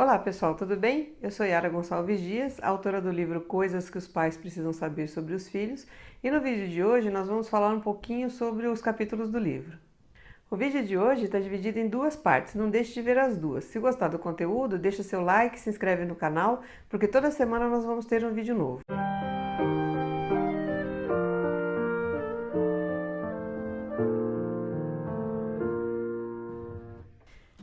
Olá pessoal, tudo bem? Eu sou Yara Gonçalves Dias, autora do livro Coisas que os Pais Precisam Saber sobre os Filhos, e no vídeo de hoje nós vamos falar um pouquinho sobre os capítulos do livro. O vídeo de hoje está dividido em duas partes, não deixe de ver as duas. Se gostar do conteúdo, deixa seu like, se inscreve no canal, porque toda semana nós vamos ter um vídeo novo.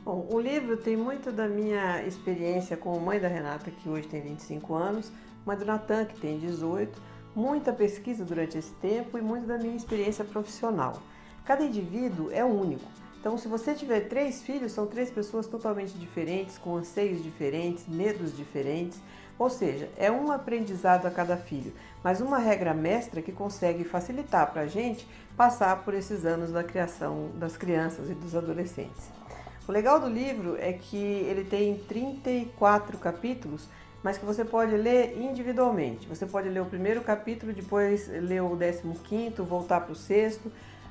Bom, o livro tem muito da minha experiência como mãe da Renata, que hoje tem 25 anos, mãe do Natan, que tem 18, muita pesquisa durante esse tempo e muito da minha experiência profissional. Cada indivíduo é único, então se você tiver 3 filhos, são 3 pessoas totalmente diferentes, com anseios diferentes, medos diferentes, ou seja, é um aprendizado a cada filho, mas uma regra mestra que consegue facilitar para a gente passar por esses anos da criação das crianças e dos adolescentes. O legal do livro é que ele tem 34 capítulos, mas que você pode ler individualmente. Você pode ler o primeiro capítulo, depois ler o 15º, voltar para o 6º.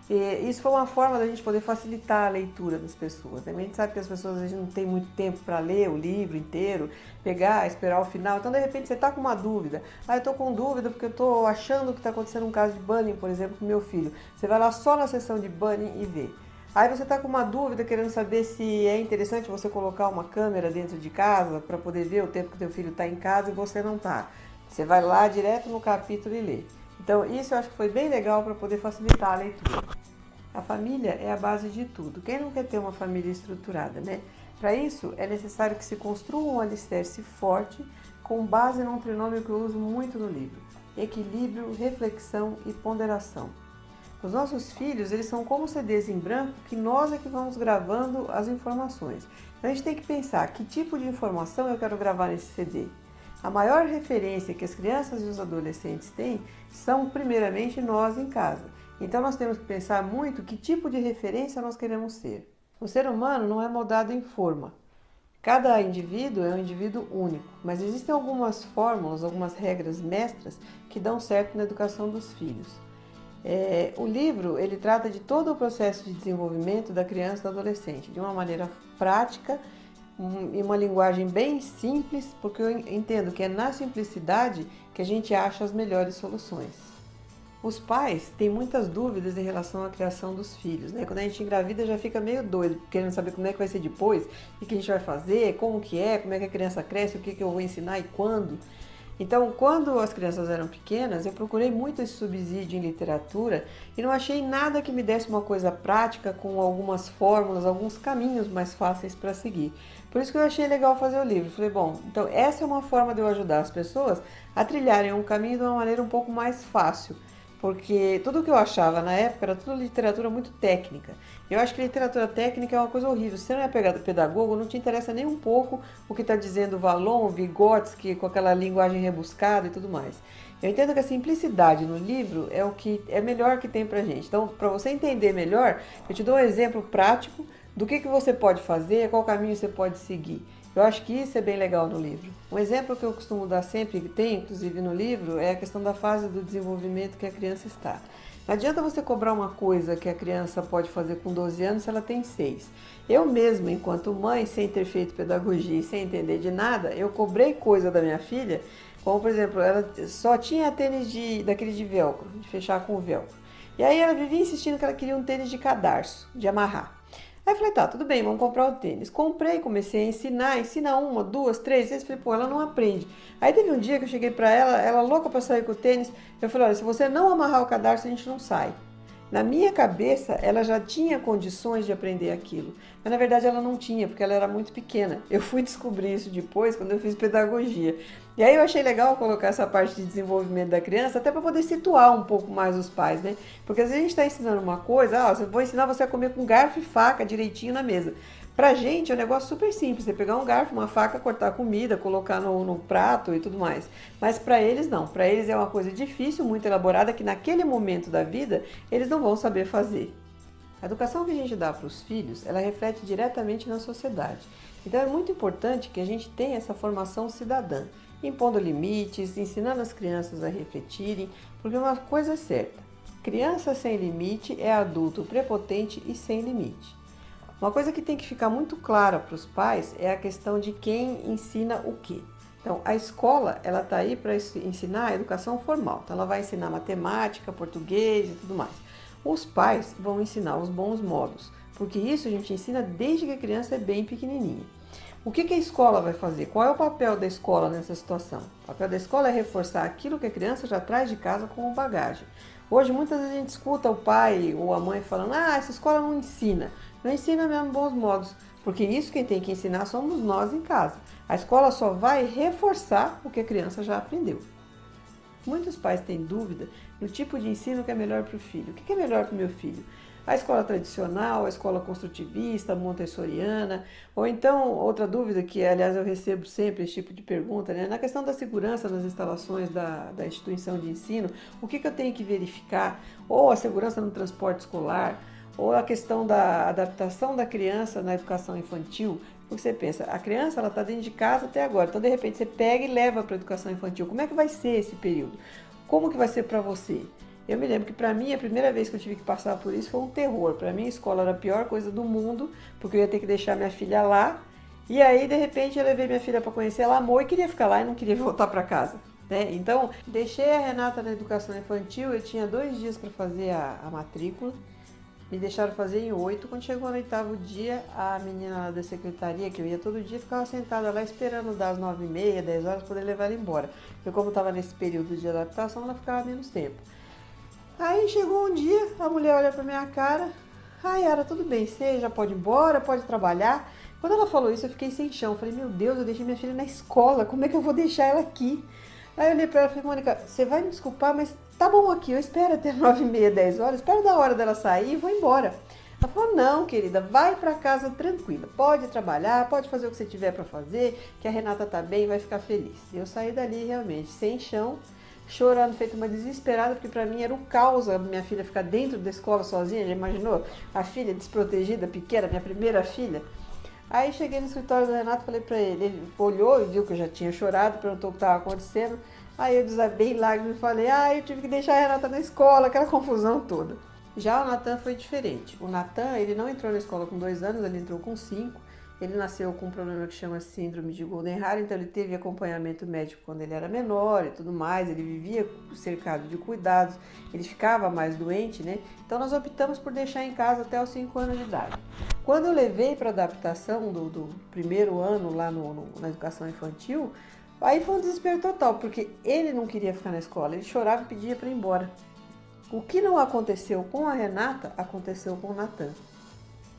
E isso foi uma forma da gente poder facilitar a leitura das pessoas. A gente sabe que as pessoas às vezes não têm muito tempo para ler o livro inteiro, pegar, esperar o final. Então, de repente, você está com uma dúvida. Eu estou com dúvida porque eu estou achando que está acontecendo um caso de bullying, por exemplo, com meu filho. Você vai lá só na seção de bullying e vê. Aí você está com uma dúvida, querendo saber se é interessante você colocar uma câmera dentro de casa para poder ver o tempo que o teu filho está em casa e você não está. Você vai lá direto no capítulo e lê. Então isso eu acho que foi bem legal para poder facilitar a leitura. A família é a base de tudo. Quem não quer ter uma família estruturada, né? Para isso é necessário que se construa um alicerce forte com base num trinômio que eu uso muito no livro: equilíbrio, reflexão e ponderação. Os nossos filhos, eles são como CDs em branco que nós é que vamos gravando as informações. Então a gente tem que pensar que tipo de informação eu quero gravar nesse CD. A maior referência que as crianças e os adolescentes têm são primeiramente nós em casa. Então nós temos que pensar muito que tipo de referência nós queremos ser. O ser humano não é moldado em forma. Cada indivíduo é um indivíduo único, mas existem algumas fórmulas, algumas regras mestras que dão certo na educação dos filhos. O livro ele trata de todo o processo de desenvolvimento da criança e do adolescente, de uma maneira prática e uma linguagem bem simples, porque eu entendo que é na simplicidade que a gente acha as melhores soluções. Os pais têm muitas dúvidas em relação à criação dos filhos, né? Quando a gente engravida já fica meio doido, querendo saber como é que vai ser depois, o que a gente vai fazer, como que é, como é que a criança cresce, o que eu vou ensinar e quando. Então, quando as crianças eram pequenas, eu procurei muito esse subsídio em literatura e não achei nada que me desse uma coisa prática com algumas fórmulas, alguns caminhos mais fáceis para seguir. Por isso que eu achei legal fazer o livro. Falei, bom, então essa é uma forma de eu ajudar as pessoas a trilharem um caminho de uma maneira um pouco mais fácil. Porque tudo que eu achava na época era tudo literatura muito técnica. Eu acho que literatura técnica é uma coisa horrível. Se você não é pedagogo, não te interessa nem um pouco o que está dizendo Vallon, Vygotsky, com aquela linguagem rebuscada e tudo mais. Eu entendo que a simplicidade no livro é o que é melhor que tem pra gente. Então, para você entender melhor, eu te dou um exemplo prático do que você pode fazer, qual caminho você pode seguir. Eu acho que isso é bem legal no livro. Um exemplo que eu costumo dar sempre, que tem inclusive no livro, é a questão da fase do desenvolvimento que a criança está. Não adianta você cobrar uma coisa que a criança pode fazer com 12 anos se ela tem 6. Eu mesma, enquanto mãe, sem ter feito pedagogia e sem entender de nada, eu cobrei coisa da minha filha, como por exemplo, ela só tinha tênis daquele de velcro, de fechar com o velcro. E aí ela vivia insistindo que ela queria um tênis de cadarço, de amarrar. Aí eu falei, tá, tudo bem, vamos comprar o tênis. Comprei, comecei a ensina 1, 2, 3 vezes. Falei, pô, ela não aprende. Aí teve um dia que eu cheguei pra ela louca pra sair com o tênis. Eu falei, olha, se você não amarrar o cadarço, a gente não sai. Na minha cabeça, ela já tinha condições de aprender aquilo. Mas na verdade ela não tinha, porque ela era muito pequena. Eu fui descobrir isso depois, quando eu fiz pedagogia. E aí eu achei legal colocar essa parte de desenvolvimento da criança, até para poder situar um pouco mais os pais, né? Porque às vezes a gente está ensinando uma coisa, vou ensinar você a comer com garfo e faca direitinho na mesa. Pra gente é um negócio super simples, você pegar um garfo, uma faca, cortar a comida, colocar no prato e tudo mais. Mas pra eles não, pra eles é uma coisa difícil, muito elaborada, que naquele momento da vida eles não vão saber fazer. A educação que a gente dá para os filhos, ela reflete diretamente na sociedade. Então é muito importante que a gente tenha essa formação cidadã, impondo limites, ensinando as crianças a refletirem, porque uma coisa é certa, criança sem limite é adulto prepotente e sem limite. Uma coisa que tem que ficar muito clara para os pais é a questão de quem ensina o quê. Então, a escola, ela está aí para ensinar a educação formal. Então, ela vai ensinar matemática, português e tudo mais. Os pais vão ensinar os bons modos, porque isso a gente ensina desde que a criança é bem pequenininha. O que a escola vai fazer? Qual é o papel da escola nessa situação? O papel da escola é reforçar aquilo que a criança já traz de casa como bagagem. Hoje, muitas vezes a gente escuta o pai ou a mãe falando: essa escola não ensina. Não ensina mesmo bons modos, porque isso quem tem que ensinar somos nós em casa. A escola só vai reforçar o que a criança já aprendeu. Muitos pais têm dúvida no tipo de ensino que é melhor para o filho. O que é melhor para o meu filho? A escola tradicional, a escola construtivista, montessoriana, ou então, outra dúvida que, aliás, eu recebo sempre esse tipo de pergunta, né? Na questão da segurança nas instalações da instituição de ensino, o que eu tenho que verificar? Ou a segurança no transporte escolar, ou a questão da adaptação da criança na educação infantil. Porque você pensa, a criança está dentro de casa até agora, então de repente você pega e leva para a educação infantil. Como é que vai ser esse período? Como que vai ser para você? Eu me lembro que para mim, a primeira vez que eu tive que passar por isso foi um terror. Para mim, a escola era a pior coisa do mundo, porque eu ia ter que deixar minha filha lá. E aí, de repente, eu levei minha filha para conhecer, ela amou e queria ficar lá e não queria voltar para casa. Né? Então, deixei a Renata na educação infantil, eu tinha 2 dias para fazer a matrícula. Me deixaram fazer em 8. Quando chegou no 8º dia, a menina da secretaria, que eu ia todo dia, ficava sentada lá esperando das 9h30, 10 horas, para poder levar ela embora. Porque como estava nesse período de adaptação, ela ficava menos tempo. Aí chegou um dia, a mulher olha pra minha cara: Yara, tudo bem, você já pode ir embora, pode trabalhar. Quando ela falou isso, eu fiquei sem chão. Falei: meu Deus, eu deixei minha filha na escola, como é que eu vou deixar ela aqui? Aí eu olhei pra ela e falei: Mônica, você vai me desculpar, mas tá bom aqui, eu espero até 9h30, 10 horas, espero da hora dela sair e vou embora. Ela falou: não, querida, vai pra casa tranquila, pode trabalhar, pode fazer o que você tiver pra fazer, que a Renata tá bem, vai ficar feliz. E eu saí dali realmente sem chão, chorando, feito uma desesperada, porque para mim era um caos a minha filha ficar dentro da escola sozinha. Já imaginou? A filha desprotegida, pequena, minha primeira filha. Aí cheguei no escritório do Renato, falei para ele olhou e viu que eu já tinha chorado, perguntou o que estava acontecendo. Aí eu desabei em lágrimas e falei: eu tive que deixar a Renata na escola, aquela confusão toda. Já o Natan foi diferente. O Natan, ele não entrou na escola com 2 anos, ele entrou com 5. Ele nasceu com um problema que chama síndrome de Goldenhar, então ele teve acompanhamento médico quando ele era menor e tudo mais, ele vivia cercado de cuidados, ele ficava mais doente, né? Então nós optamos por deixar em casa até os 5 anos de idade. Quando eu levei para adaptação do primeiro ano lá na educação infantil, aí foi um desespero total, porque ele não queria ficar na escola, ele chorava e pedia para ir embora. O que não aconteceu com a Renata, aconteceu com o Natan.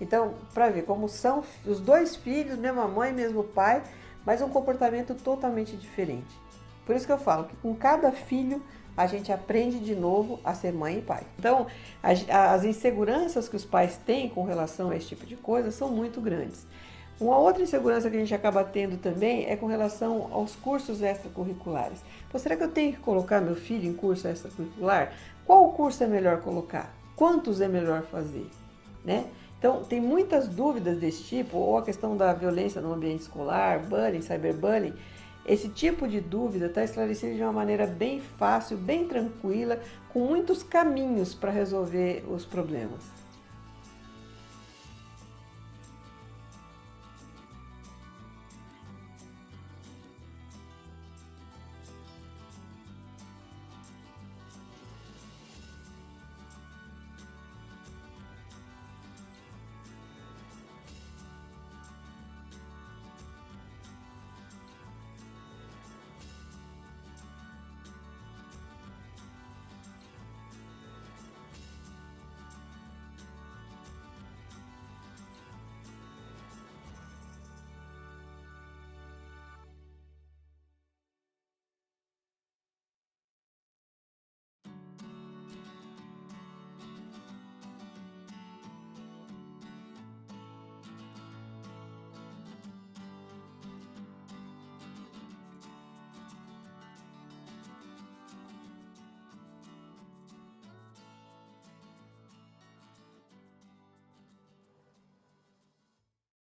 Então, para ver como são os 2 filhos, mesma mãe, mesmo pai, mas um comportamento totalmente diferente. Por isso que eu falo que com cada filho a gente aprende de novo a ser mãe e pai. Então, as inseguranças que os pais têm com relação a esse tipo de coisa são muito grandes. Uma outra insegurança que a gente acaba tendo também é com relação aos cursos extracurriculares. Então, será que eu tenho que colocar meu filho em curso extracurricular? Qual curso é melhor colocar? Quantos é melhor fazer? Né? Então, tem muitas dúvidas desse tipo, ou a questão da violência no ambiente escolar, bullying, cyberbullying. Esse tipo de dúvida está esclarecido de uma maneira bem fácil, bem tranquila, com muitos caminhos para resolver os problemas.